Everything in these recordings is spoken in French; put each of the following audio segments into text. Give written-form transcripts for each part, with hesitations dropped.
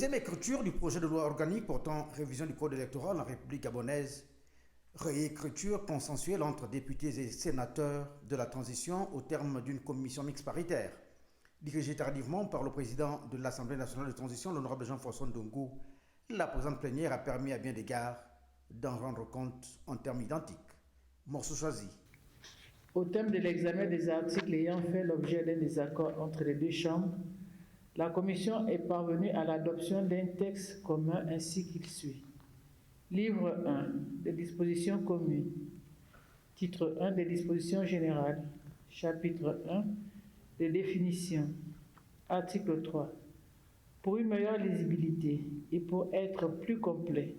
Deuxième écriture du projet de loi organique portant révision du code électoral en République gabonaise. Réécriture consensuelle entre députés et sénateurs de la transition au terme d'une commission mixte paritaire. Dirigée tardivement par le président de l'Assemblée nationale de transition, l'honorable Jean-François Ndongo, la présente plénière a permis à bien des égards d'en rendre compte en termes identiques. Morceau choisi. Au terme de l'examen des articles ayant fait l'objet d'un désaccord entre les deux chambres, la Commission est parvenue à l'adoption d'un texte commun ainsi qu'il suit. Livre 1 des dispositions communes. Titre 1 des dispositions générales. Chapitre 1 des définitions. Article 3. Pour une meilleure lisibilité et pour être plus complet,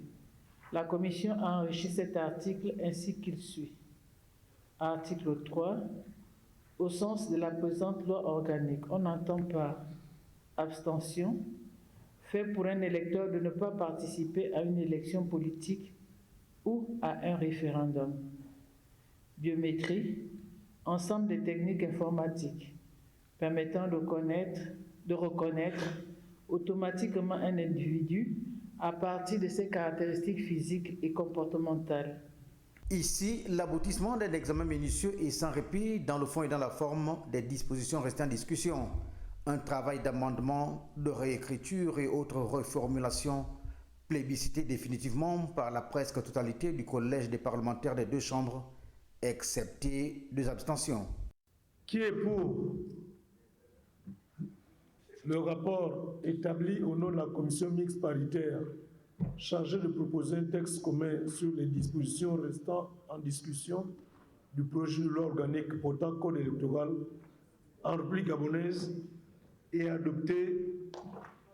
la Commission a enrichi cet article ainsi qu'il suit. Article 3. Au sens de la présente loi organique, on entend par abstention fait pour un électeur de ne pas participer à une élection politique ou à un référendum. Biométrie, ensemble des techniques informatiques permettant de reconnaître automatiquement un individu à partir de ses caractéristiques physiques et comportementales. Ici, l'aboutissement d'un examen minutieux et sans répit dans le fond et dans la forme des dispositions restant en discussion. Un travail d'amendement, de réécriture et autres reformulations plébiscité définitivement par la presque totalité du collège des parlementaires des deux chambres, excepté deux abstentions. Qui est pour le rapport établi au nom de la commission mixte paritaire chargée de proposer un texte commun sur les dispositions restant en discussion du projet de loi organique portant code électoral en République gabonaise et adopté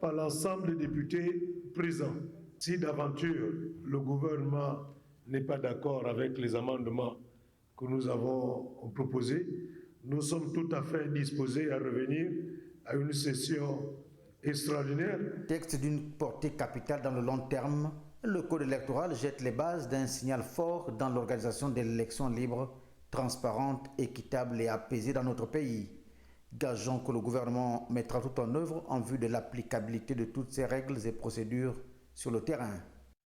par l'ensemble des députés présents. Si d'aventure le gouvernement n'est pas d'accord avec les amendements que nous avons proposés, nous sommes tout à fait disposés à revenir à une session extraordinaire. Texte d'une portée capitale dans le long terme, le code électoral jette les bases d'un signal fort dans l'organisation de l'élection libre, transparente, équitable et apaisée dans notre pays. Gageons que le gouvernement mettra tout en œuvre en vue de l'applicabilité de toutes ces règles et procédures sur le terrain.